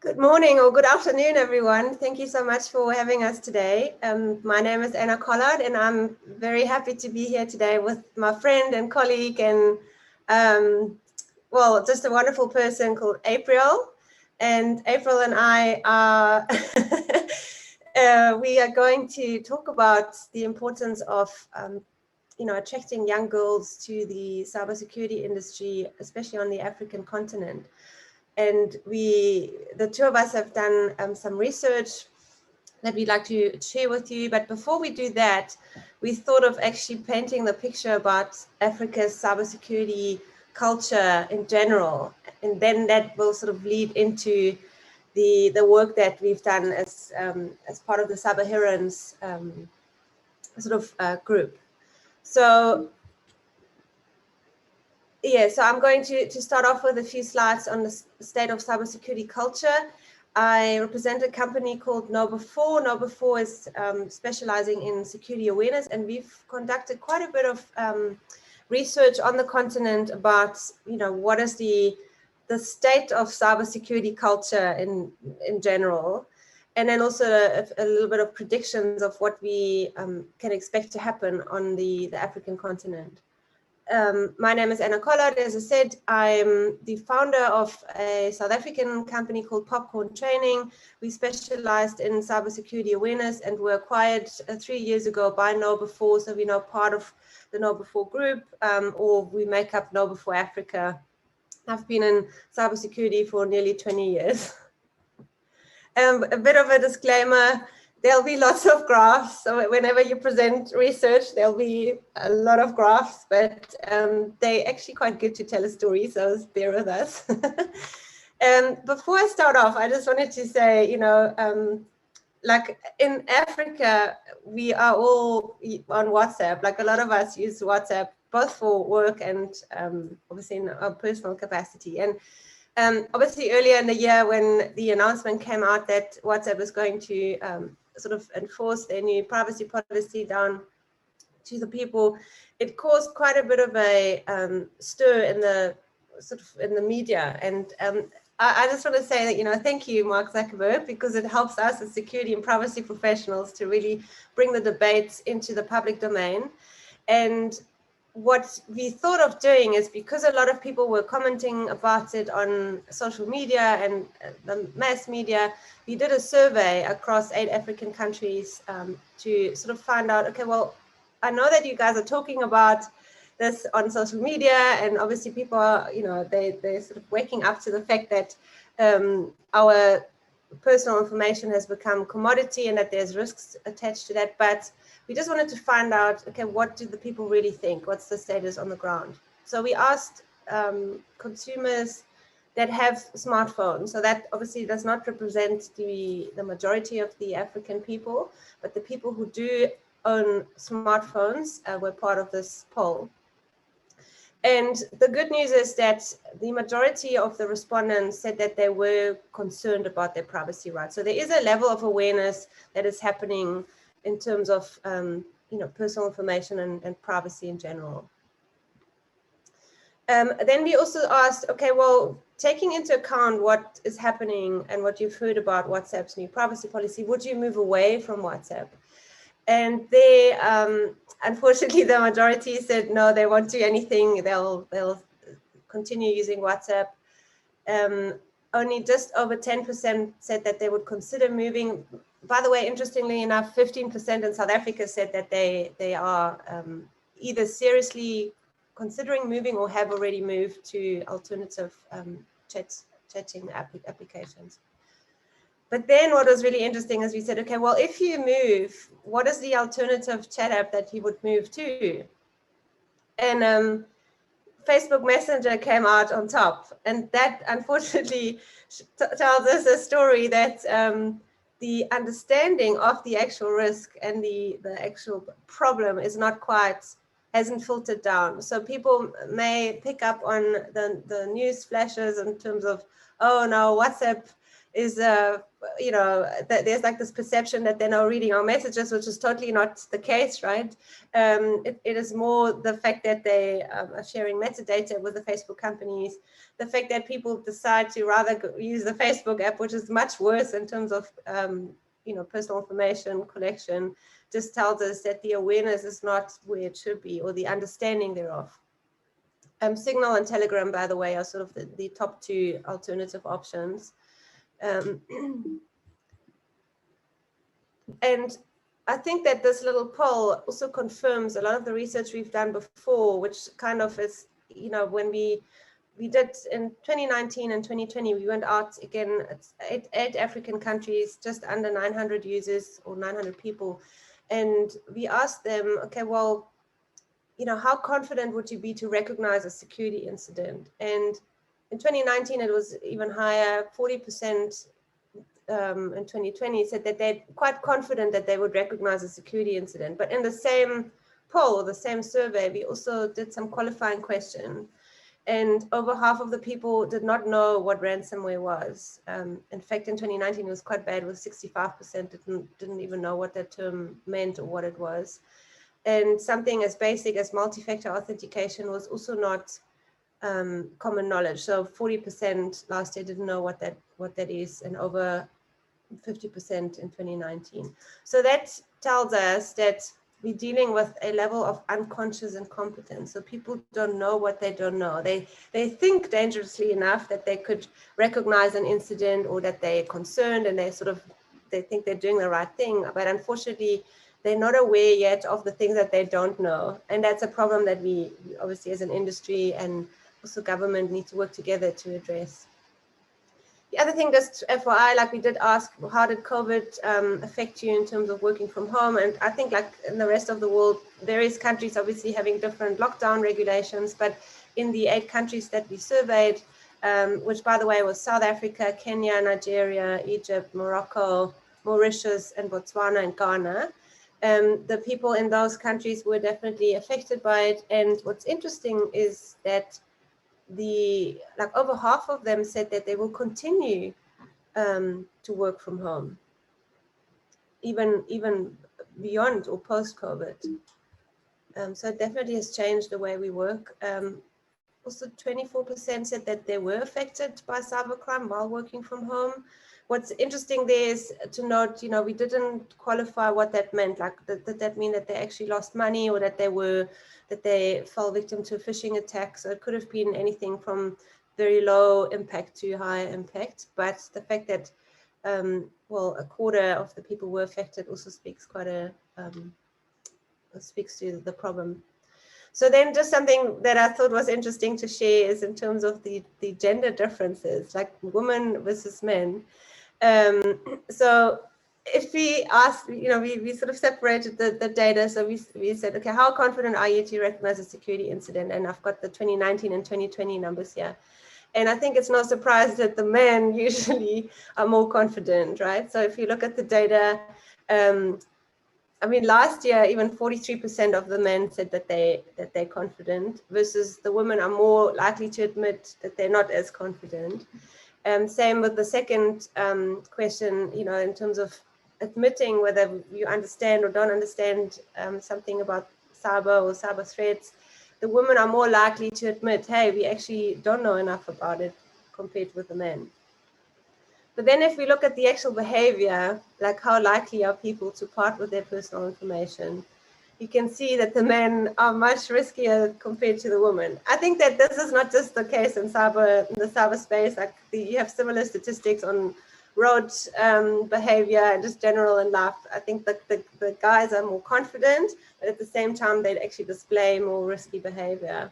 Good morning or good afternoon, everyone. Thank you so much for having us today. My name is Anna Collard, and I'm very happy to be here today with my friend and colleague and, well, just a wonderful person called Aprielle. And Aprielle and I are, we are going to talk about the importance of, attracting young girls to the cybersecurity industry, especially on the African continent. And the two of us have done some research that we'd like to share with you. But before we do that, we thought of actually painting the picture about Africa's cybersecurity culture in general. And then that will sort of lead into the work that we've done as part of the Cyber Heroines group. So yeah, so I'm going to start off with a few slides on the state of cybersecurity culture. I represent a company called Know4. Know4 is specializing in security awareness, and we've conducted quite a bit of research on the continent about, what is the state of cybersecurity culture in general, and then also a little bit of predictions of what we can expect to happen on the African continent. My name is Anna Collard. As I said, I'm the founder of a South African company called Popcorn Training. We specialized in cybersecurity awareness and were acquired 3 years ago by Know4. So we're now part of the Know4 group, or we make up Know4 Africa. I've been in cybersecurity for nearly 20 years. A bit of a disclaimer. There'll be lots of graphs. So whenever you present research, there'll be a lot of graphs, but they're actually quite good to tell a story, so bear with us. Before I start off, I just wanted to say, like in Africa, we are all on WhatsApp. Like a lot of us use WhatsApp, both for work and obviously in our personal capacity. And obviously earlier in the year when the announcement came out that WhatsApp is going to sort of enforce their new privacy policy down to the people, it caused quite a bit of a stir in the media. And I just want to say that, thank you, Mark Zuckerberg, because it helps us as security and privacy professionals to really bring the debates into the public domain. And what we thought of doing is, because a lot of people were commenting about it on social media and the mass media, we did a survey across 8 African countries to sort of find out, okay, well, I know that you guys are talking about this on social media, and obviously people are, they're sort of waking up to the fact that our personal information has become commodity and that there's risks attached to that. But we just wanted to find out, okay, what do the people really think? What's the status on the ground? So we asked consumers that have smartphones. So that obviously does not represent the majority of the African people, but the people who do own smartphones were part of this poll. And the good news is that the majority of the respondents said that they were concerned about their privacy rights. So there is a level of awareness that is happening in terms of personal information and privacy in general. Then we also asked, okay, well, taking into account what is happening and what you've heard about WhatsApp's new privacy policy, would you move away from WhatsApp? And they, unfortunately, the majority said no, they won't do anything. They'll continue using WhatsApp. only just over 10% said that they would consider moving. By the way, interestingly enough, 15% in South Africa said that they are either seriously considering moving or have already moved to alternative chatting applications. But then what was really interesting is we said, okay, well, if you move, what is the alternative chat app that you would move to? And Facebook Messenger came out on top. And that unfortunately tells us a story that the understanding of the actual risk and the actual problem is not quite, hasn't filtered down. So people may pick up on the news flashes in terms of, oh no, WhatsApp is, you know, there's like this perception that they're now reading our messages, which is totally not the case, right? It is more the fact that they are sharing metadata with the Facebook companies, the fact that people decide to rather use the Facebook app, which is much worse in terms of, you know, personal information collection, just tells us that the awareness is not where it should be, or the understanding thereof. Signal and Telegram, by the way, are sort of the top two alternative options. And I think that this little poll also confirms a lot of the research we've done before, which kind of is, you know, when we did in 2019 and 2020, we went out again, eight African countries, just under 900 users or 900 people. And we asked them, okay, well, you know, how confident would you be to recognize a security incident? And in 2019, it was even higher, 40%. In 2020 said that they're quite confident that they would recognize a security incident. But in the same poll, the same survey, we also did some qualifying questions. And over half of the people did not know what ransomware was. In fact, in 2019, it was quite bad, with 65% didn't even know what that term meant or what it was. And something as basic as multi-factor authentication was also not common knowledge. So 40% last year didn't know what that is, and over 50% in 2019. So that tells us that we're dealing with a level of unconscious incompetence. So people don't know what they don't know. They think dangerously enough that they could recognize an incident, or that they're concerned and they think they're doing the right thing. But unfortunately, they're not aware yet of the things that they don't know. And that's a problem that we obviously as an industry and also government need to work together to address. The other thing, just FYI, like we did ask, how did COVID affect you in terms of working from home? And I think, like in the rest of the world, various countries obviously having different lockdown regulations, but in the 8 countries that we surveyed, which by the way was South Africa, Kenya, Nigeria, Egypt, Morocco, Mauritius, and Botswana and Ghana, the people in those countries were definitely affected by it. And what's interesting is that over half of them said that they will continue to work from home, even beyond or post-COVID. So it definitely has changed the way we work. Also, 24% said that they were affected by cybercrime while working from home. What's interesting there is to note, you know, we didn't qualify what that meant. Like, did that mean that they actually lost money, or that they fell victim to a phishing attack? So it could have been anything from very low impact to high impact. But the fact that, well, a quarter of the people were affected also speaks speaks to the problem. So then just something that I thought was interesting to share is in terms of the gender differences, like women versus men. So if we asked, you know, we sort of separated the data. So we said, okay, how confident are you to recognize a security incident? And I've got the 2019 and 2020 numbers here. And I think it's no surprise that the men usually are more confident, right? So if you look at the data, I mean, last year, even 43% of the men said that they're confident, versus the women are more likely to admit that they're not as confident. Same with the second question, you know, in terms of admitting whether you understand or don't understand something about cyber or cyber threats. The women are more likely to admit, hey, we actually don't know enough about it, compared with the men. But then if we look at the actual behavior, like how likely are people to part with their personal information, you can see that the men are much riskier compared to the women. I think that this is not just the case in the cyberspace. Like you have similar statistics on road behavior and just general in life. I think that the guys are more confident, but at the same time, they actually display more risky behavior.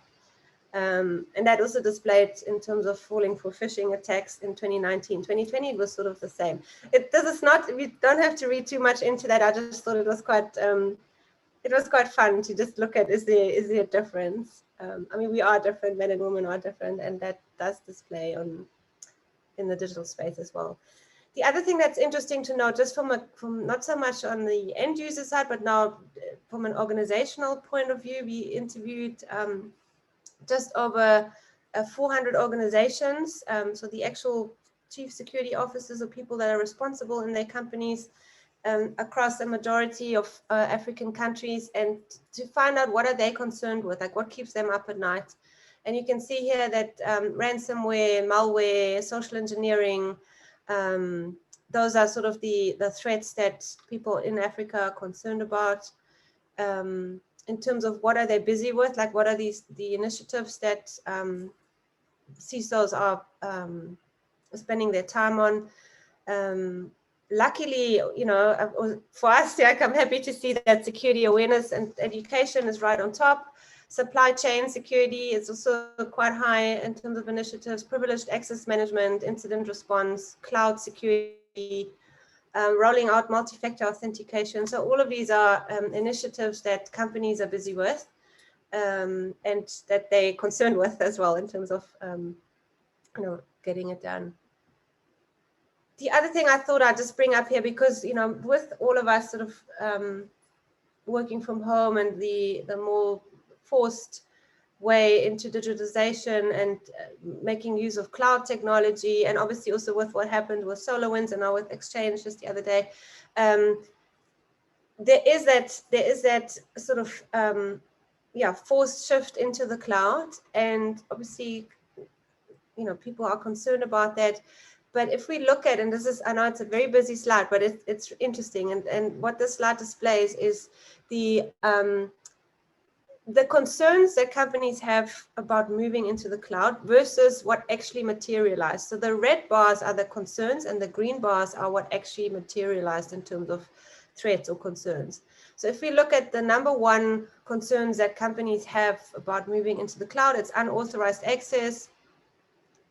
And that also displayed in terms of falling for phishing attacks in 2019. 2020 was sort of the same. We don't have to read too much into that. I just thought it was quite fun to just look at, is there a difference? I mean, we are different, men and women are different, and that does display in the digital space as well. The other thing that's interesting to note, just from not so much on the end user side, but now from an organizational point of view, we interviewed just over 400 organizations. So the actual chief security officers or people that are responsible in their companies across a majority of African countries, and to find out what are they concerned with, like what keeps them up at night. And you can see here that ransomware, malware, social engineering, those are sort of the threats that people in Africa are concerned about. In terms of what are they busy with, like what are the initiatives that CISOs are spending their time on. Luckily, for us, I'm happy to see that security awareness and education is right on top. Supply chain security is also quite high in terms of initiatives, privileged access management, incident response, cloud security, rolling out multi-factor authentication. So all of these are initiatives that companies are busy with and that they're concerned with as well in terms of getting it done. The other thing I thought I'd just bring up here, because with all of us sort of working from home and the more forced way into digitization and making use of cloud technology, and obviously also with what happened with SolarWinds and now with Exchange just the other day, there is that sort of forced shift into the cloud, and obviously people are concerned about that. But if we look at, and this is, I know it's a very busy slide, but it's interesting, and what this slide displays is the concerns that companies have about moving into the cloud versus what actually materialized. So the red bars are the concerns and the green bars are what actually materialized in terms of threats or concerns. So if we look at the number one concerns that companies have about moving into the cloud, it's unauthorized access,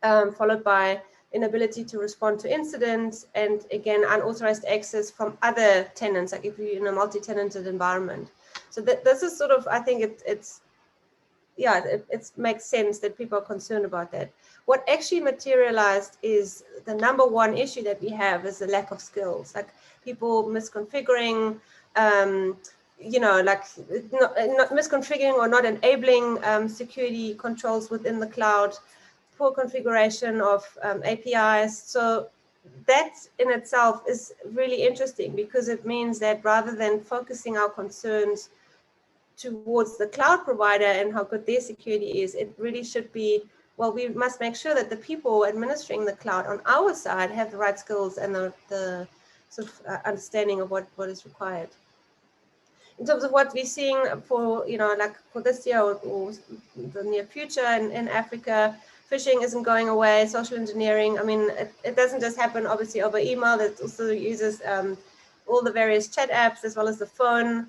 followed by inability to respond to incidents, and again, unauthorized access from other tenants, like if you're in a multi-tenanted environment. So this is sort of, I think it makes sense that people are concerned about that. What actually materialized is the number one issue that we have is the lack of skills, like people misconfiguring, like not misconfiguring or not enabling security controls within the cloud, poor configuration of APIs. So that in itself is really interesting, because it means that rather than focusing our concerns towards the cloud provider and how good their security is, it really should be, well, we must make sure that the people administering the cloud on our side have the right skills and the sort of understanding of what is required. In terms of what we're seeing for, like for this year or the near future in Africa, phishing isn't going away, social engineering, I mean, it doesn't just happen obviously over email, it also uses all the various chat apps as well as the phone,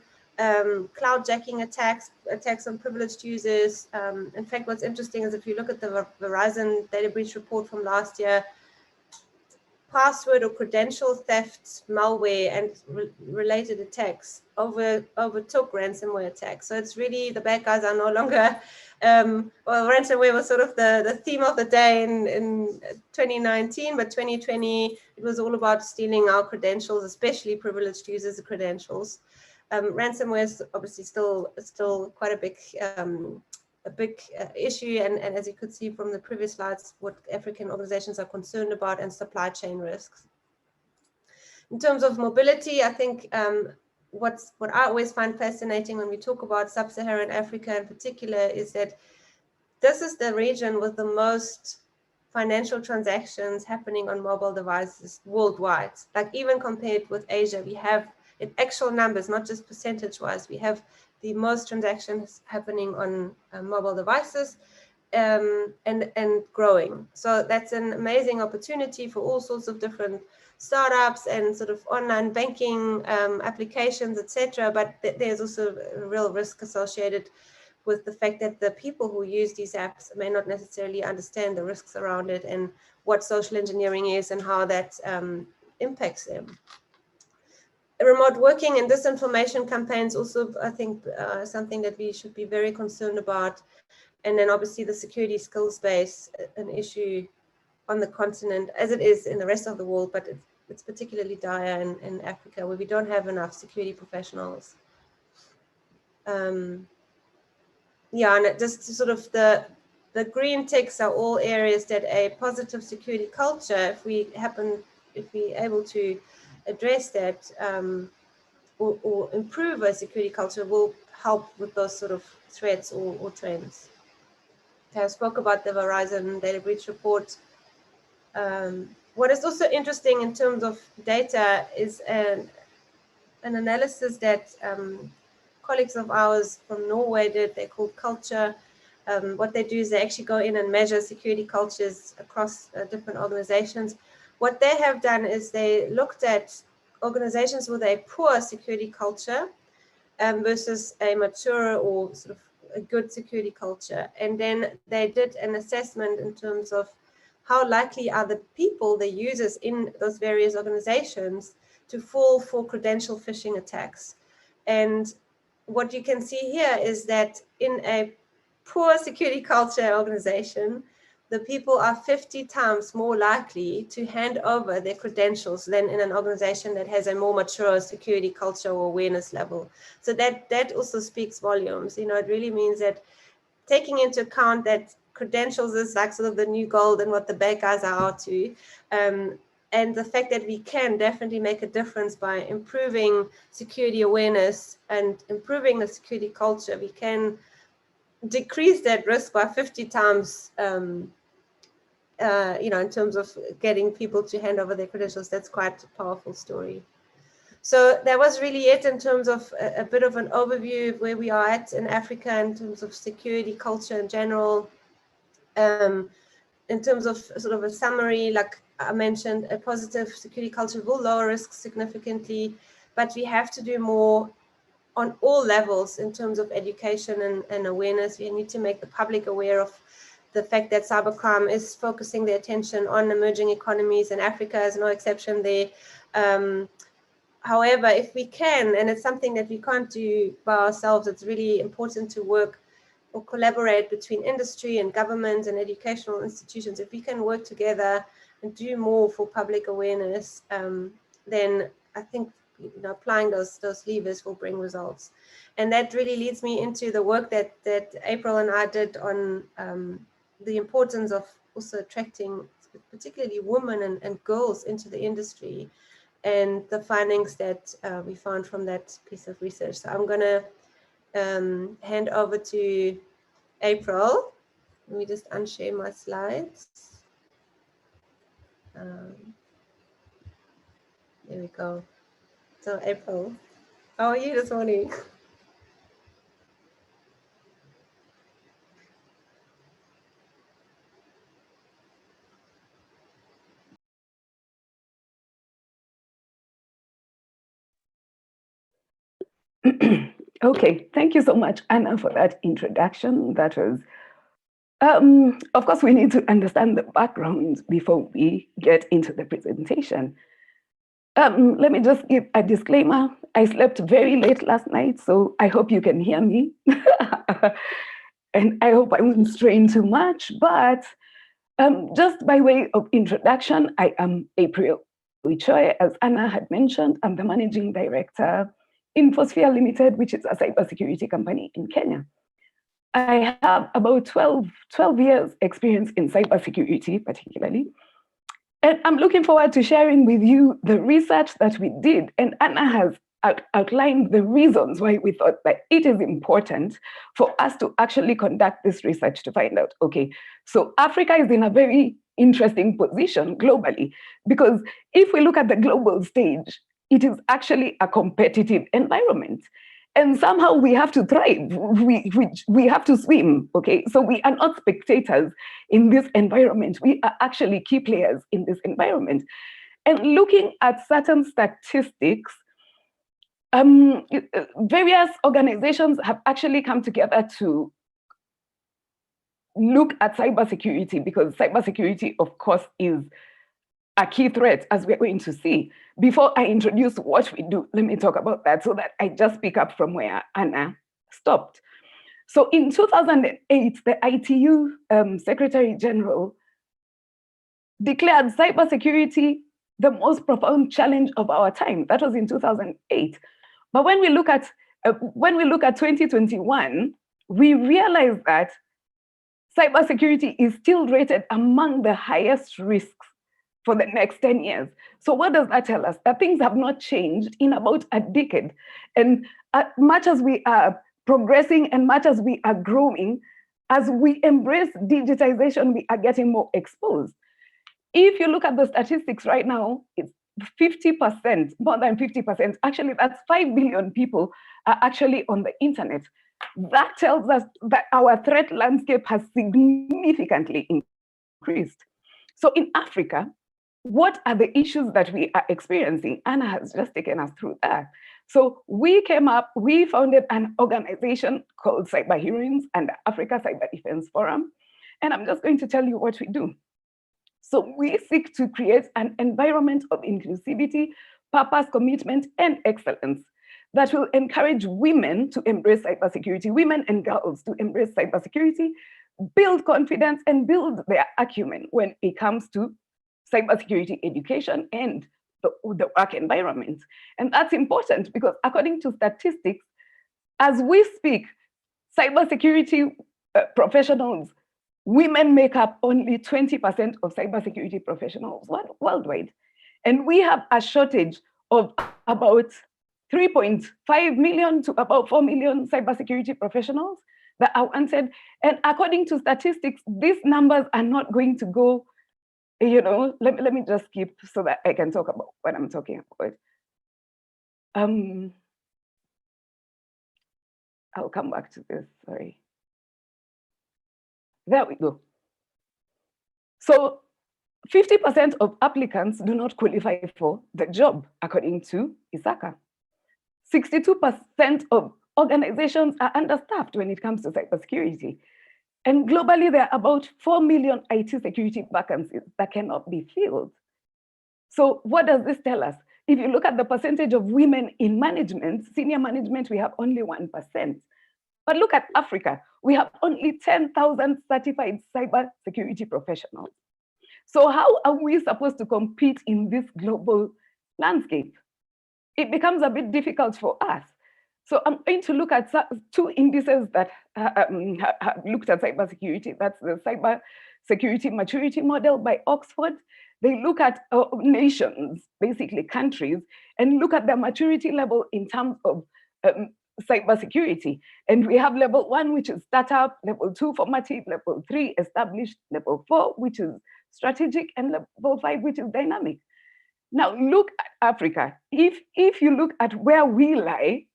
cloud jacking attacks on privileged users. In fact, what's interesting is if you look at the Verizon data breach report from last year, password or credential theft, malware, and related attacks overtook ransomware attacks. So it's really, the bad guys are no longer, ransomware was sort of the theme of the day in 2019, but 2020, it was all about stealing our credentials, especially privileged users' credentials. Ransomware is obviously still quite a big issue, and as you could see from the previous slides, what African organizations are concerned about, and supply chain risks. In terms of mobility, I think what I always find fascinating when we talk about sub-Saharan Africa in particular is that this is the region with the most financial transactions happening on mobile devices worldwide. Like even compared with Asia, we have in actual numbers, not just percentage-wise, we have the most transactions happening on mobile devices, and growing. So that's an amazing opportunity for all sorts of different startups and sort of online banking applications, etc. But there's also a real risk associated with the fact that the people who use these apps may not necessarily understand the risks around it and what social engineering is and how that impacts them. Remote working and disinformation campaigns also, I think, something that we should be very concerned about. And then obviously the security skills base, an issue on the continent as it is in the rest of the world, but it's particularly dire in Africa, where we don't have enough security professionals. Yeah, and it just sort of the green ticks are all areas that a positive security culture, if we're able to address that or improve a security culture, will help with those sort of threats or trends. I spoke about the Verizon data breach report. What is also interesting in terms of data is an analysis that colleagues of ours from Norway did. They're called Culture. What they do is they actually go in and measure security cultures across different organizations. What they have done is they looked at organizations with a poor security culture versus a mature or sort of a good security culture. And then they did an assessment in terms of how likely are the people, the users in those various organizations, to fall for credential phishing attacks. And what you can see here is that in a poor security culture organization, the people are 50 times more likely to hand over their credentials than in an organization that has a more mature security culture or awareness level. So that also speaks volumes. You know, it really means that taking into account that credentials is like sort of the new gold and what the bad guys are out to, and the fact that we can definitely make a difference by improving security awareness and improving the security culture, we can decrease that risk by 50 times, you know, in terms of getting people to hand over their credentials. That's quite a powerful story. So that was really it in terms of a bit of an overview of where we are at in Africa in terms of security culture in general. In terms of sort of a summary, like I mentioned, a positive security culture will lower risks significantly, but we have to do more on all levels in terms of education and awareness. We need to make the public aware of the fact that cybercrime is focusing their attention on emerging economies, and Africa is no exception there. However, if we can, and it's something that we can't do by ourselves, it's really important to work or collaborate between industry and government and educational institutions. If we can work together and do more for public awareness, then I think, you know, applying those levers will bring results. And that really leads me into the work that Aprielle and I did on the importance of also attracting particularly women and girls into the industry, and the findings that we found from that piece of research. So I'm going to hand over to Aprielle. Let me just unshare my slides. There we go. So Aprielle, how are you this morning? Okay, thank you so much, Anna, for that introduction. That was, of course, we need to understand the background before we get into the presentation. Let me just give a disclaimer. I slept very late last night, so I hope you can hear me. And I hope I won't strain too much, but just by way of introduction, I am Aprielle Oichoe. As Anna had mentioned, I'm the managing director Infosphere Limited, which is a cybersecurity company in Kenya. I have about 12 years experience in cybersecurity, particularly. And I'm looking forward to sharing with you the research that we did. And Anna has outlined the reasons why we thought that it is important for us to actually conduct this research to find out, okay, so Africa is in a very interesting position globally, because if we look at the global stage, it is actually a competitive environment. And somehow we have to thrive. We have to swim, okay? So we are not spectators in this environment. We are actually key players in this environment. And looking at certain statistics, various organizations have actually come together to look at cybersecurity, because cybersecurity, of course, is a key threat, as we're going to see. Before I introduce what we do, let me talk about that so that I just pick up from where Anna stopped. So in 2008, the ITU Secretary General declared cybersecurity the most profound challenge of our time. That was in 2008. But when we look at 2021, we realize that cybersecurity is still rated among the highest risks for the next 10 years. So what does that tell us? That things have not changed in about a decade. And as much as we are progressing and much as we are growing, as we embrace digitization, we are getting more exposed. If you look at the statistics right now, it's 50%, more than 50%. Actually, that's 5 billion people are actually on the internet. That tells us that our threat landscape has significantly increased. So in Africa, what are the issues that we are experiencing? Anna has just taken us through that. So we founded an organization called Cyber Heroines and the Africa Cyber Defense Forum. And I'm just going to tell you what we do. So we seek to create an environment of inclusivity, purpose, commitment, and excellence that will encourage women to embrace cybersecurity, women and girls to embrace cybersecurity, build confidence, and build their acumen when it comes to cybersecurity education and the work environment. And that's important because according to statistics, as we speak, cybersecurity professionals, women make up only 20% of cybersecurity professionals worldwide. And we have a shortage of about 3.5 million to about 4 million cybersecurity professionals that are wanted. And according to statistics, these numbers are not going to go, let me just skip so that I can talk about what I'm talking about. I'll come back to this, sorry. There we go. So 50% of applicants do not qualify for the job, according to ISACA. 62% of organizations are understaffed when it comes to cybersecurity. And globally, there are about 4 million IT security vacancies that cannot be filled. So what does this tell us? If you look at the percentage of women in management, senior management, we have only 1%. But look at Africa, we have only 10,000 certified cybersecurity professionals. So how are we supposed to compete in this global landscape? It becomes a bit difficult for us. So I'm going to look at two indices that have looked at cybersecurity. That's the Cybersecurity Maturity Model by Oxford. They look at nations, basically countries, and look at their maturity level in terms of cybersecurity. And we have level 1, which is startup, level 2, formative, level 3, established, level 4, which is strategic, and level 5, which is dynamic. Now look at Africa. If you look at where we lie,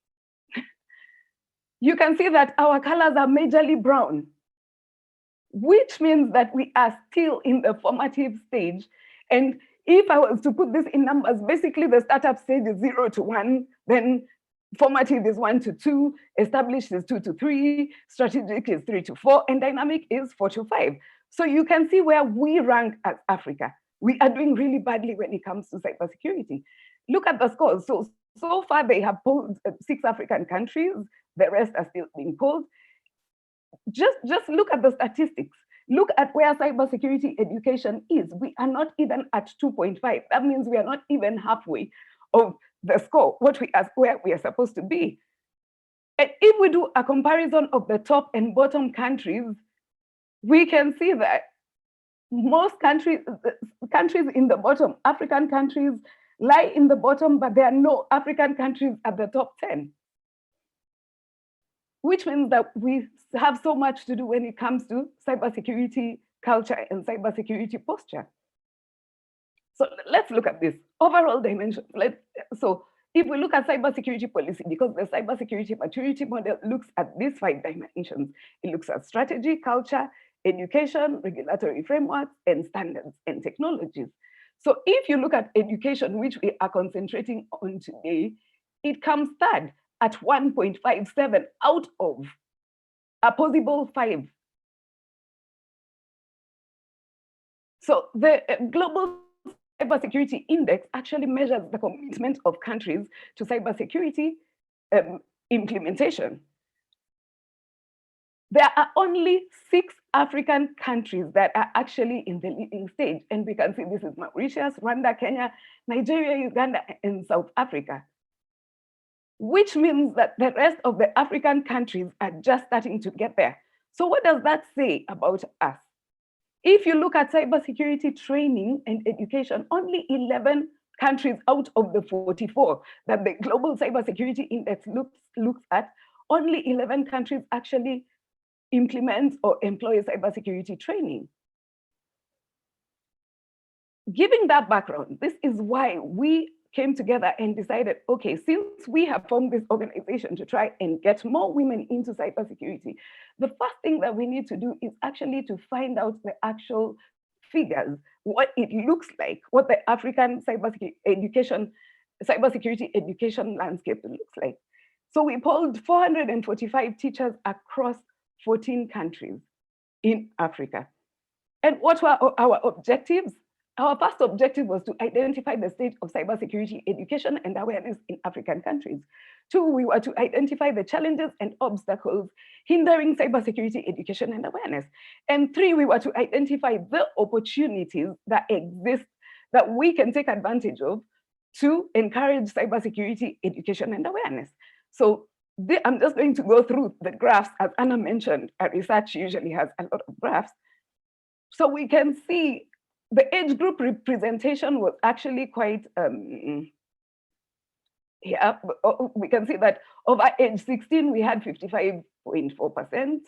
you can see that our colors are majorly brown, which means that we are still in the formative stage. And if I was to put this in numbers, basically the startup stage is 0 to 1, then formative is 1 to 2, established is 2 to 3, strategic is 3 to 4, and dynamic is 4 to 5. So you can see where we rank as Africa. We are doing really badly when it comes to cybersecurity. Look at the scores. So far they have polled 6 African countries. The rest are still being polled. Just look at the statistics. Look at where cybersecurity education is. We are not even at 2.5. That means we are not even halfway of the score, where we are supposed to be. And if we do a comparison of the top and bottom countries, we can see that most countries in the bottom, African countries, lie in the bottom, but there are no African countries at the top 10. Which means that we have so much to do when it comes to cybersecurity culture and cybersecurity posture. So let's look at this overall dimension. So If we look at cybersecurity policy, because the cybersecurity maturity model looks at these 5 dimensions, it looks at strategy, culture, education, regulatory frameworks, and standards and technologies. So if you look at education, which we are concentrating on today, it comes third at 1.57 out of a possible 5. So the Global Cybersecurity Index actually measures the commitment of countries to cybersecurity implementation. There are only 6 African countries that are actually in the leading stage. And we can see this is Mauritius, Rwanda, Kenya, Nigeria, Uganda, and South Africa. Which means that the rest of the African countries are just starting to get there. So what does that say about us? If you look at cybersecurity training and education, only 11 countries out of the 44 that the Global Cybersecurity Index looks at, only 11 countries actually implement or employ cybersecurity training. Given that background, this is why we came together and decided, okay, since we have formed this organization to try and get more women into cybersecurity, the first thing that we need to do is actually to find out the actual figures, what it looks like, what the African cybersecurity education landscape looks like. So we polled 445 teachers across 14 countries in Africa. And what were our objectives? Our first objective was to identify the state of cybersecurity education and awareness in African countries. 2, we were to identify the challenges and obstacles hindering cybersecurity education and awareness. And 3, we were to identify the opportunities that exist that we can take advantage of to encourage cybersecurity education and awareness. So I'm just going to go through the graphs. As Anna mentioned, our research usually has a lot of graphs. So we can see the age group representation was actually quite, yeah, we can see that over age 16, we had 55.4%.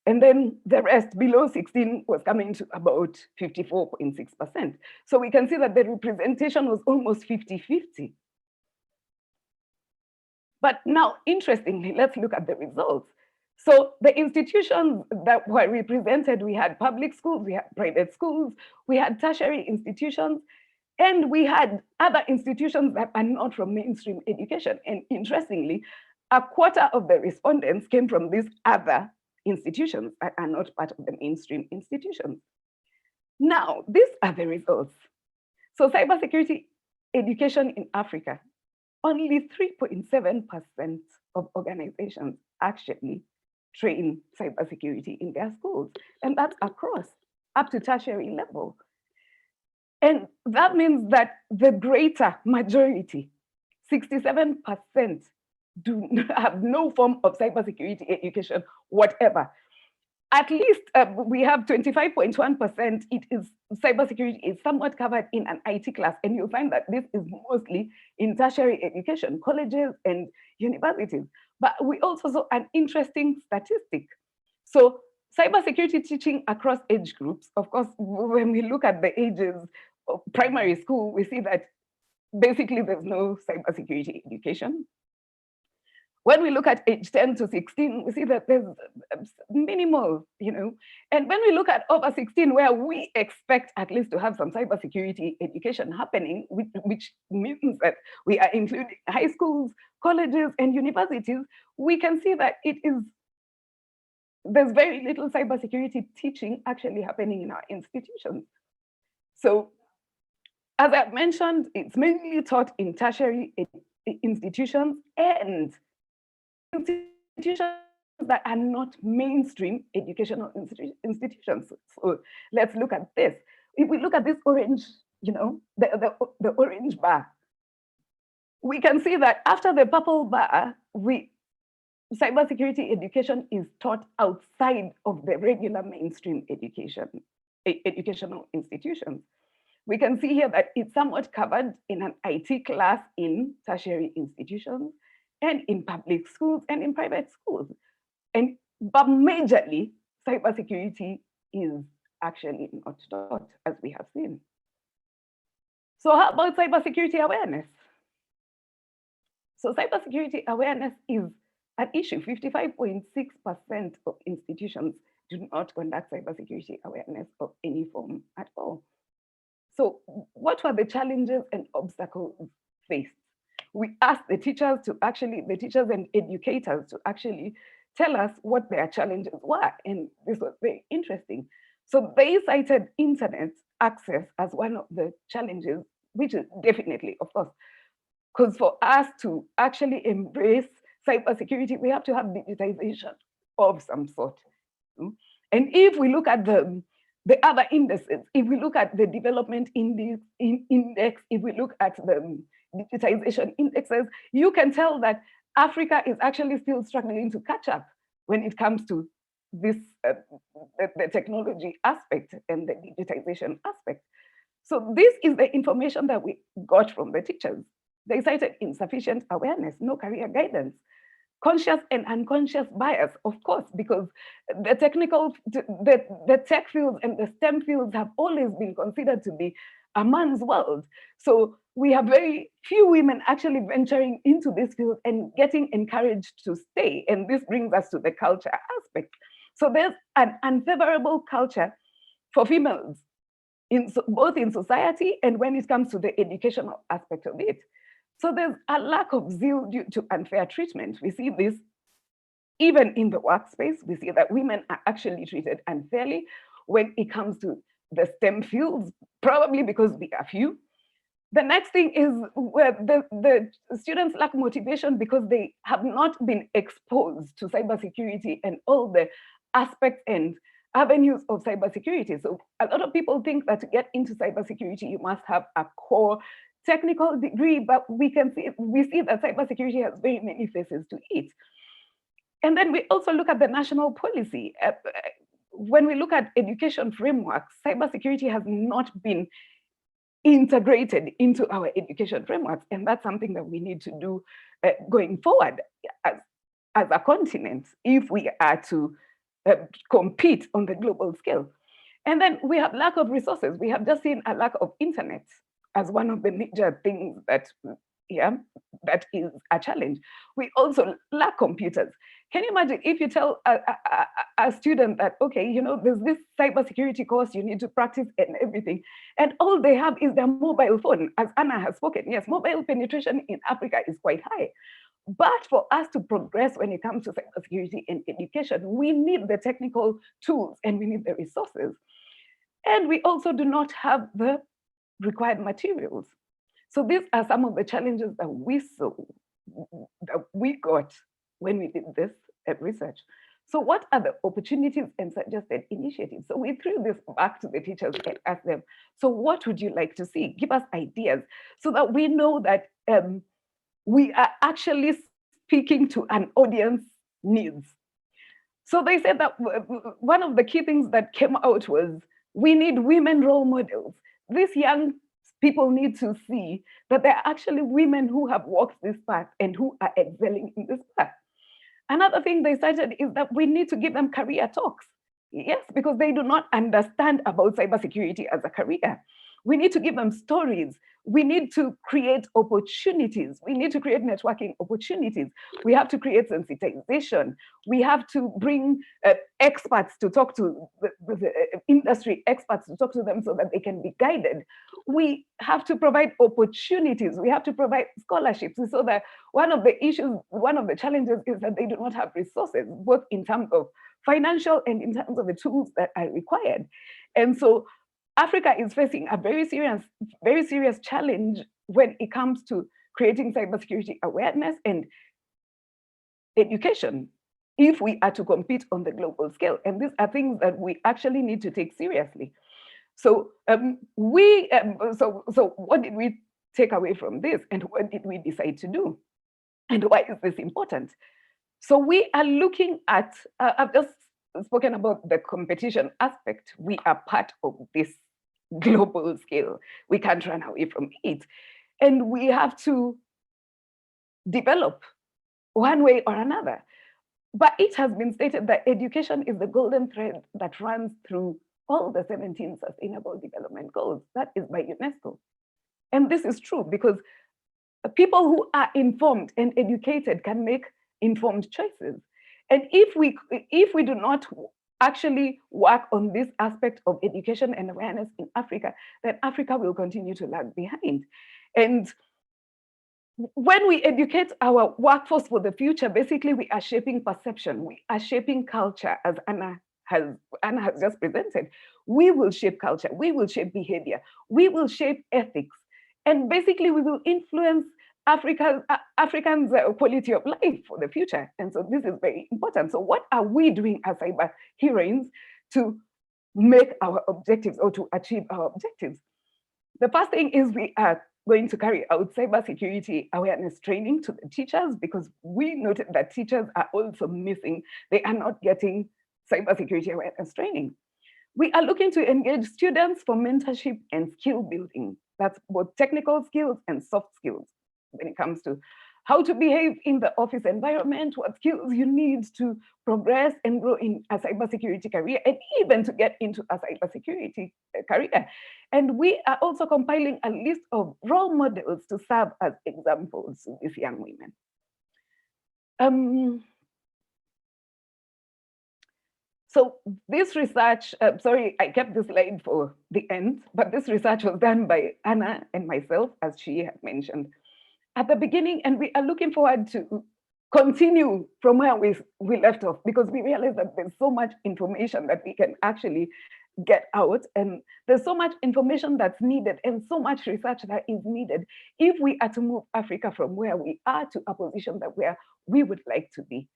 And then the rest below 16 was coming to about 54.6%. So we can see that the representation was almost 50-50. But now, interestingly, let's look at the results. So the institutions that were represented, we had public schools, we had private schools, we had tertiary institutions, and we had other institutions that are not from mainstream education. And interestingly, a quarter of the respondents came from these other institutions that are not part of the mainstream institutions. Now, these are the results. So cybersecurity education in Africa, only 3.7% of organizations actually train cybersecurity in their schools. And that's across, up to tertiary level. And that means that the greater majority, 67%, do have no form of cybersecurity education whatever. At least we have 25.1%. It is cybersecurity is somewhat covered in an IT class, and you'll find that this is mostly in tertiary education, colleges and universities. But we also saw an interesting statistic. So cybersecurity teaching across age groups, of course, when we look at the ages of primary school, we see that basically there's no cybersecurity education. When we look at age 10 to 16, we see that there's minimal, and when we look at over 16, where we expect at least to have some cybersecurity education happening, which means that we are including high schools, colleges, and universities, we can see that there's very little cybersecurity teaching actually happening in our institutions. So, as I've mentioned, it's mainly taught in tertiary institutions and institutions that are not mainstream educational institutions. So let's look at this. If we look at this orange, the orange bar, we can see that after the purple bar, cybersecurity education is taught outside of the regular mainstream educational institutions. We can see here that it's somewhat covered in an IT class in tertiary institutions and in public schools and in private schools. But majorly, cybersecurity is actually not taught, as we have seen. So how about cybersecurity awareness? So cybersecurity awareness is an issue. 55.6% of institutions do not conduct cybersecurity awareness of any form at all. So what were the challenges and obstacles faced? We asked the teachers and educators to actually tell us what their challenges were. And this was very interesting. So they cited internet access as one of the challenges, which is definitely, of course, because for us to actually embrace cybersecurity, we have to have digitization of some sort. And if we look at the other indices, if we look at the development index, if we look at the digitization indexes, you can tell that Africa is actually still struggling to catch up when it comes to this, the technology aspect and the digitization aspect. So this is the information that we got from the teachers. They cited insufficient awareness, no career guidance, conscious and unconscious bias, of course, because the tech fields and the STEM fields have always been considered to be a man's world. So we have very few women actually venturing into this field and getting encouraged to stay. And this brings us to the culture aspect. So there's an unfavorable culture for females, both in society and when it comes to the educational aspect of it. So there's a lack of zeal due to unfair treatment. We see this even in the workspace. We see that women are actually treated unfairly when it comes to the STEM fields, probably because we are few. The next thing is where the students lack motivation because they have not been exposed to cybersecurity and all the aspects and avenues of cybersecurity. So a lot of people think that to get into cybersecurity, you must have a core technical degree, but we see that cybersecurity has very many faces to it. And then we also look at the national policy. When we look at education frameworks, cybersecurity has not been integrated into our education frameworks. And that's something that we need to do going forward as a continent if we are to compete on the global scale. And then we have lack of resources. We have just seen a lack of internet as one of the major things that is a challenge. We also lack computers. Can you imagine if you tell a student that, okay, there's this cybersecurity course you need to practice and everything, and all they have is their mobile phone, as Anna has spoken. Yes, mobile penetration in Africa is quite high. But for us to progress when it comes to cybersecurity and education, we need the technical tools and we need the resources. And we also do not have the required materials. So these are some of the challenges that we saw, that we got when we did this research. So what are the opportunities and suggested initiatives? So we threw this back to the teachers and asked them, so what would you like to see? Give us ideas so that we know that we are actually speaking to an audience needs. So they said that one of the key things that came out was we need women role models. These young people need to see that there are actually women who have walked this path and who are excelling in this path. Another thing they cited is that we need to give them career talks. Yes, because they do not understand about cybersecurity as a career. We need to give them stories. We need to create opportunities. We need to create networking opportunities. We have to create sensitization. We have to bring experts to talk to the industry experts to talk to them so that they can be guided. We have to provide opportunities. We have to provide scholarships. So that one of the issues, one of the challenges is that they do not have resources, both in terms of financial and in terms of the tools that are required. And so Africa is facing a very serious challenge when it comes to creating cybersecurity awareness and education if we are to compete on the global scale. And these are things that we actually need to take seriously. So so what did we take away from this and what did we decide to do? And why is this important? So we are looking at, I've just spoken about the competition aspect. We are part of this global scale. We can't run away from it. And we have to develop one way or another. But it has been stated that education is the golden thread that runs through all the 17 Sustainable Development Goals. That is by UNESCO. And this is true because people who are informed and educated can make informed choices. And if we do not actually work on this aspect of education and awareness in Africa, then Africa will continue to lag behind. And when we educate our workforce for the future, basically we are shaping perception, we are shaping culture, as Anna has just presented. We will shape culture, we will shape behavior, we will shape ethics, and basically we will influence Africans' quality of life for the future. And so this is very important. So what are we doing as cyber heroines to make our objectives or to achieve our objectives? The first thing is we are going to carry out cybersecurity awareness training to the teachers, because we noted that teachers are also missing. They are not getting cybersecurity awareness training. We are looking to engage students for mentorship and skill building. That's both technical skills and soft skills when it comes to how to behave in the office environment, what skills you need to progress and grow in a cybersecurity career, and even to get into a cybersecurity career. And we are also compiling a list of role models to serve as examples to these young women. So this research, sorry, I kept this slide for the end, but this research was done by Anna and myself, as she had mentioned at the beginning, and we are looking forward to continue from where we left off, because we realize that there's so much information that we can actually get out, and there's so much information that's needed and so much research that is needed if we are to move Africa from where we are to a position that where we would like to be.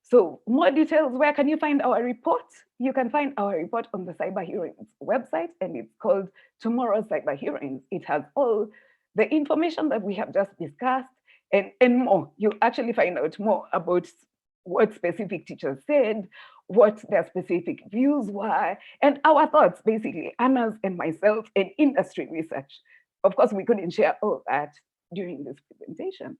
So more details, where can you find our report? You can find our report on the Cyber Heroines website, and it's called Tomorrow's Cyber Heroines. It has all the information that we have just discussed and more. You actually find out more about what specific teachers said, what their specific views were, and our thoughts, basically, Anna's and myself, and industry research. Of course, we couldn't share all that during this presentation.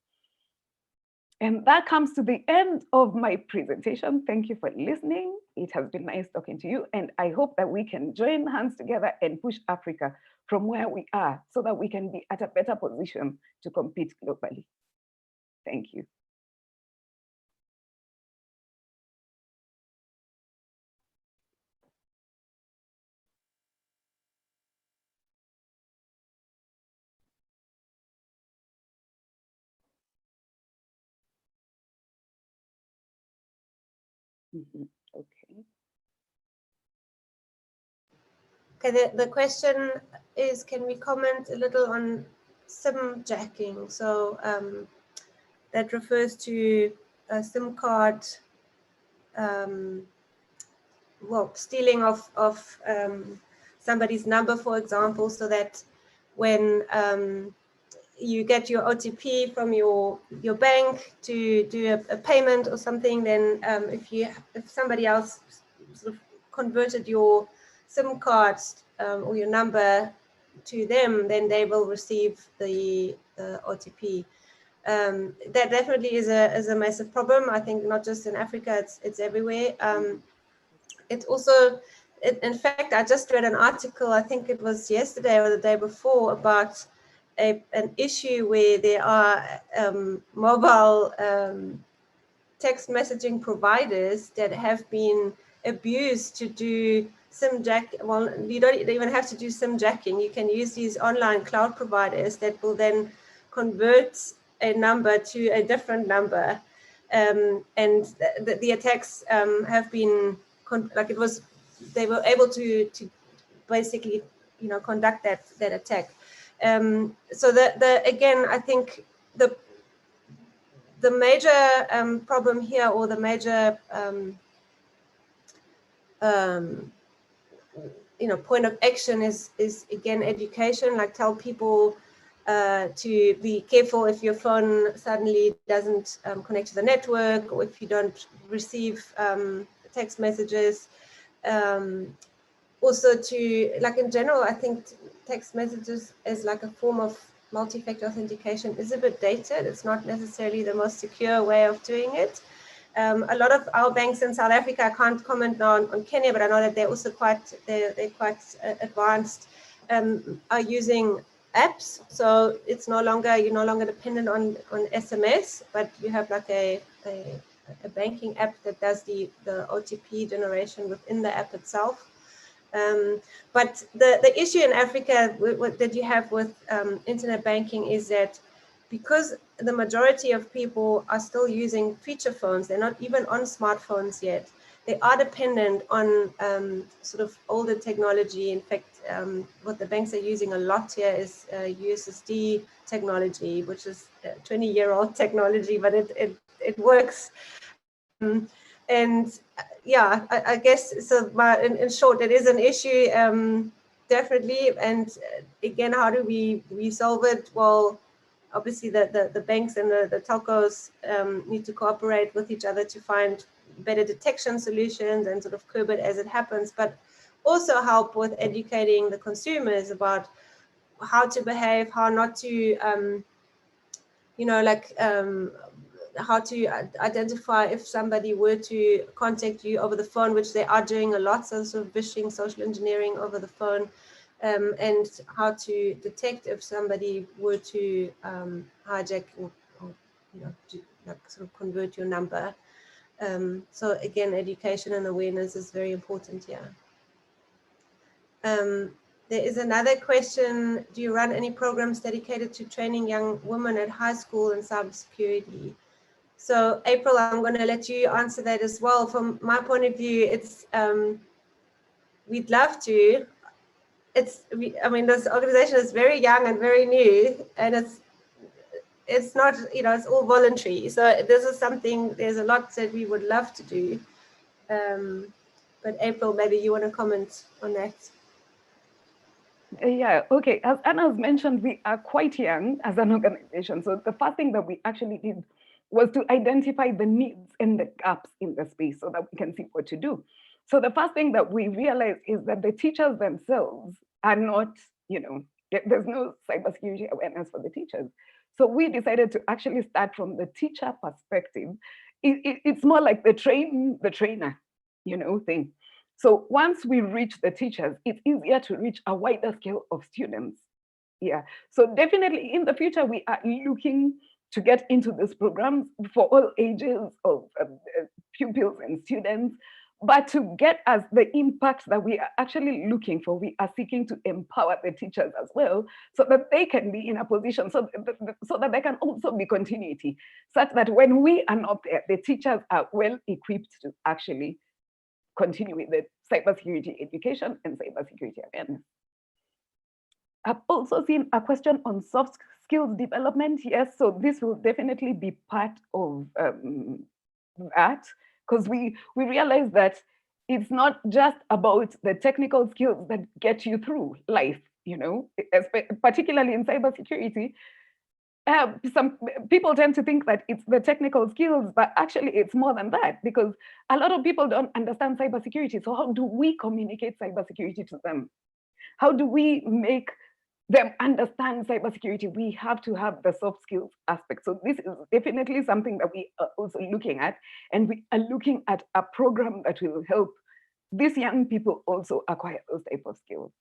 And that comes to the end of my presentation. Thank you for listening. It has been nice talking to you. And I hope that we can join hands together and push Africa from where we are so that we can be at a better position to compete globally. Thank you. Okay. Okay, the question is, can we comment a little on SIM jacking? So that refers to a SIM card, well, stealing of somebody's number, for example, so that when you get your OTP from your bank to do a payment or something, then if somebody else sort of converted your SIM card or your number to them, then they will receive the OTP. That definitely is a massive problem. I think not just in Africa, it's everywhere. It's also, in fact, I just read an article, I think it was yesterday or the day before, about an issue where there are mobile text messaging providers that have been abused to do SIM jack. Well, you don't even have to do SIM jacking. You can use these online cloud providers that will then convert a number to a different number. And the attacks have been, they were able to basically, conduct that attack. So again, I think the major problem here, or the major point of action is again education. Like, tell people to be careful if your phone suddenly doesn't connect to the network, or if you don't receive text messages. Also to, like, in general, I think text messages as like a form of multi-factor authentication is a bit dated. It's not necessarily the most secure way of doing it. A lot of our banks in South Africa, I can't comment on Kenya, but I know that they're also quite advanced, are using apps. So it's no longer, you're no longer dependent on SMS, but you have like a banking app that does the OTP generation within the app itself. But the issue in Africa that you have with internet banking is that because the majority of people are still using feature phones, they're not even on smartphones yet. They are dependent on sort of older technology. In fact, what the banks are using a lot here is USSD technology, which is 20-year-old technology, but it works. And yeah, I guess so. In short, it is an issue, definitely. And again, how do we solve it? Well, obviously the banks and the telcos need to cooperate with each other to find better detection solutions and sort of curb it as it happens, but also help with educating the consumers about how to behave, how not to, you know, like how to identify if somebody were to contact you over the phone, which they are doing a lot, so sort of phishing, social engineering over the phone, and how to detect if somebody were to hijack or you know, to, like, sort of convert your number. So again, education and awareness is very important here. There is another question. Do you run any programs dedicated to training young women at high school in cybersecurity? So April, I'm going to let you answer that as well. From my point of view, it's we'd love to. I mean, this organization is very young and very new, and it's not, you know, it's all voluntary. So this is something, there's a lot that we would love to do. But April, maybe you want to comment on that. Yeah, okay. As Anna has mentioned, we are quite young as an organization. So the first thing that we actually did was to identify the needs and the gaps in the space so that we can see what to do. So the first thing that we realized is that the teachers themselves are not, you know, there's no cybersecurity awareness for the teachers. So we decided to actually start from the teacher perspective. It's more like the trainer, you know, thing. So once we reach the teachers, it's easier to reach a wider scale of students. Yeah. So definitely in the future, we are looking to get into this program for all ages of pupils and students. But to get us the impact that we are actually looking for, we are seeking to empower the teachers as well, so that they can be in a position, so that there can also be continuity, such that when we are not there, the teachers are well equipped to actually continue with the cybersecurity education and cybersecurity awareness. I've also seen a question on soft skills development. Yes, so this will definitely be part of that, because we realize that it's not just about the technical skills that get you through life, you know, particularly in cybersecurity. Some people tend to think that it's the technical skills, but actually it's more than that, because a lot of people don't understand cybersecurity. So how do we communicate cybersecurity to them? How do we make them understand cybersecurity? We have to have the soft skills aspect. So this is definitely something that we are also looking at, and we are looking at a program that will help these young people also acquire those type of skills.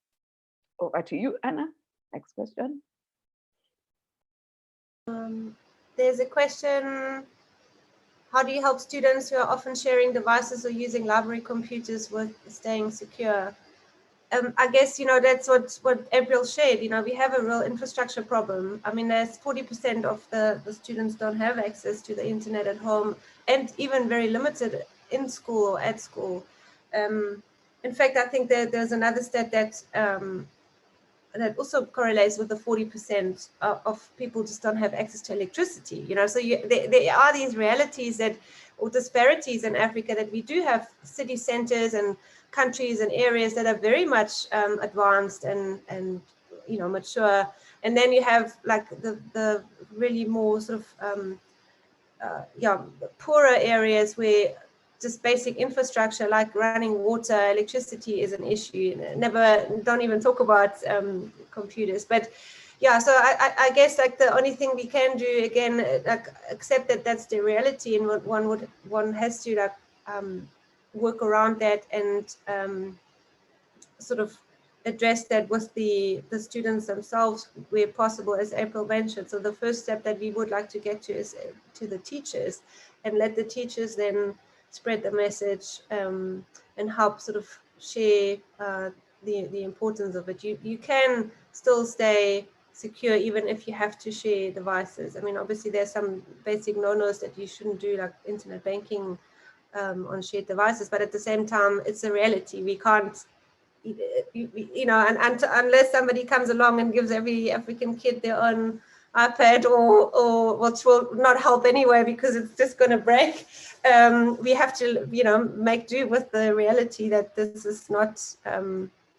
Over to you, Anna. Next question. There's a question. How do you help students who are often sharing devices or using library computers with staying secure? I guess, you know, that's what Aprielle shared. You know, we have a real infrastructure problem. I mean, there's 40% of the students don't have access to the internet at home, and even very limited in school or at school. In fact, I think that there's another stat that that also correlates with the 40% of people just don't have access to electricity. You know, so there are these realities that, or disparities in Africa, that we do have city centers and countries and areas that are very much advanced and you know, mature, and then you have like the really more sort of poorer areas where just basic infrastructure like running water, electricity is an issue. Don't even talk about computers. But yeah, so I guess like the only thing we can do, again, like accept that that's the reality, and what one has to like work around that and sort of address that with the students themselves where possible, as April mentioned. So the first step that we would like to get to is to the teachers, and let the teachers then spread the message and help sort of share the importance of it. You can still stay secure even if you have to share devices. I mean, obviously there's some basic no-nos that you shouldn't do, like internet banking on shared devices, but at the same time, it's a reality. We can't, you know, and unless somebody comes along and gives every African kid their own iPad, or which will not help anyway because it's just going to break. We have to, you know, make do with the reality that this is not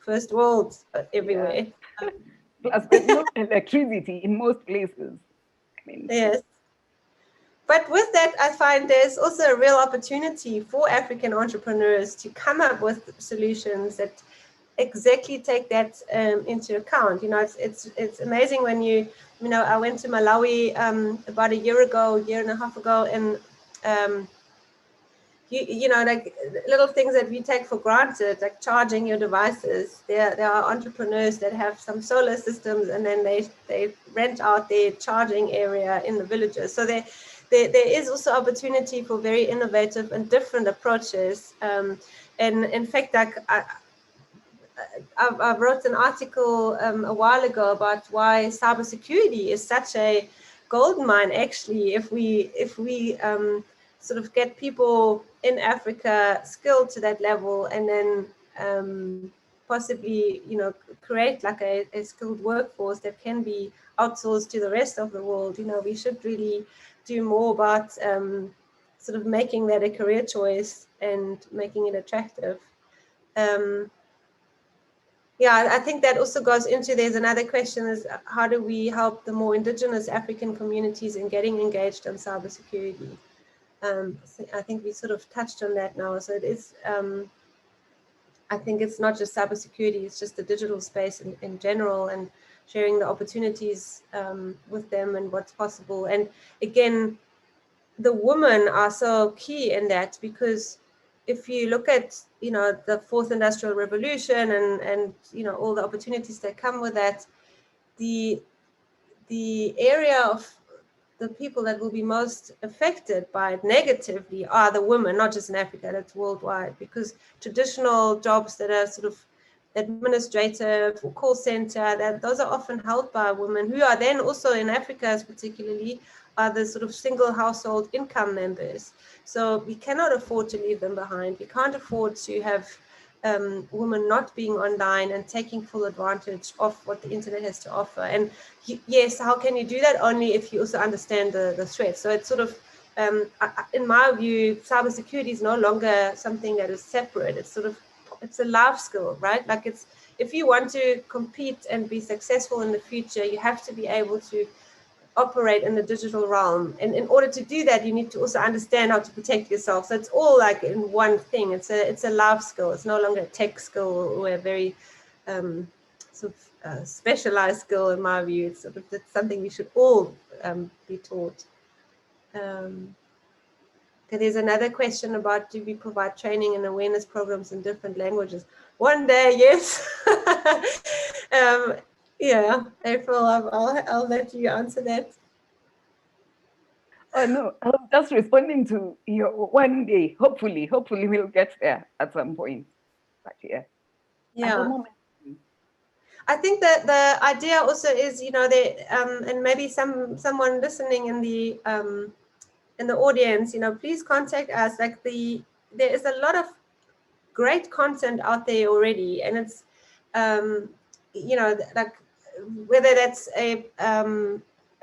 first world everywhere. Yeah. Plus, there's no electricity in most places. I mean, Yes. But with that, I find there's also a real opportunity for African entrepreneurs to come up with solutions that exactly take that into account. You know, it's amazing when you know, I went to Malawi about a year and a half ago, and you know, like little things that we take for granted, like charging your devices. There are entrepreneurs that have some solar systems, and then they rent out their charging area in the villages. So there is also opportunity for very innovative and different approaches. And in fact, like I wrote an article a while ago about why cybersecurity is such a gold mine. Actually, if we sort of get people in Africa skilled to that level, and then possibly, you know, create like a skilled workforce that can be outsourced to the rest of the world. You know, we should really do more about sort of making that a career choice and making it attractive. Yeah, I think that also goes into, there's another question, is how do we help the more indigenous African communities in getting engaged in cybersecurity? So I think we sort of touched on that now. So it is, I think it's not just cybersecurity, it's just the digital space in general, and sharing the opportunities with them and what's possible. And again, the women are so key in that, because if you look at, you know, the fourth industrial revolution and you know, all the opportunities that come with that, the area of the people that will be most affected by it negatively are the women, not just in Africa, that's worldwide, because traditional jobs that are sort of administrative or call center, that those are often held by women, who are then also in Africa particularly are the sort of single household income members. So we cannot afford to leave them behind. We can't afford to have women not being online and taking full advantage of what the internet has to offer. And yes, how can you do that? Only if you also understand the threat. So it's sort of, in my view, cybersecurity is no longer something that is separate. It's sort of, it's a life skill, right? Like it's, if you want to compete and be successful in the future, you have to be able to operate in the digital realm. And in order to do that, you need to also understand how to protect yourself. So it's all like in one thing. It's a life skill. It's no longer a tech skill or a very sort of specialized skill, in my view. It's sort of, it's something we should all be taught. There's another question about, do we provide training and awareness programs in different languages? One day, yes. Yeah, April, I'll let you answer that. oh no, I was just responding to your one day. Hopefully we'll get there at some point. But yeah, at the moment. I think that the idea also is, you know, that and maybe someone listening in the audience, you know, please contact us. Like there is a lot of great content out there already, and it's you know, like whether that's a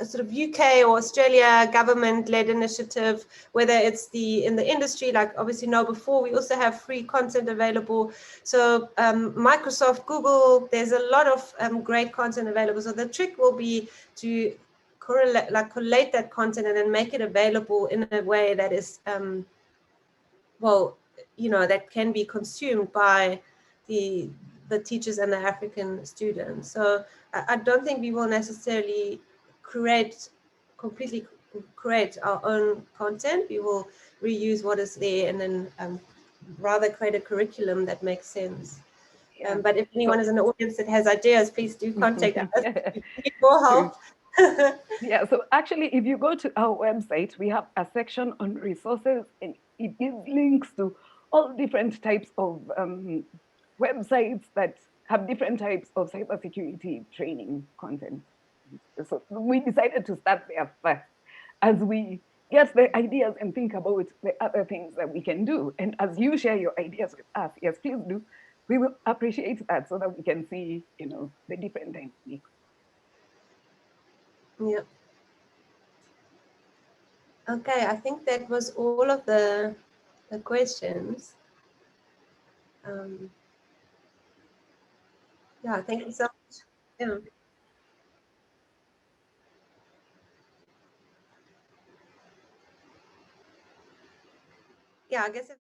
sort of UK or Australia government-led initiative, whether it's in the industry, like obviously KnowBe4, we also have free content available. So Microsoft, Google, there's a lot of great content available. So the trick will be to collate that content and then make it available in a way that is, well, you know, that can be consumed by the teachers and the African students. So I don't think we will necessarily completely create our own content. We will reuse what is there, and then rather create a curriculum that makes sense. Yeah. But if anyone is in the audience that has ideas, please do contact us. We need more help. Yeah, so actually, if you go to our website, we have a section on resources, and it gives links to all different types of websites that have different types of cybersecurity training content. So we decided to start there first as we get the ideas and think about the other things that we can do. And as you share your ideas with us, yes, please do. We will appreciate that so that we can see, the different techniques. Yeah. Okay, I think that was all of the questions. Yeah, thank you so much. Yeah. Yeah, I guess if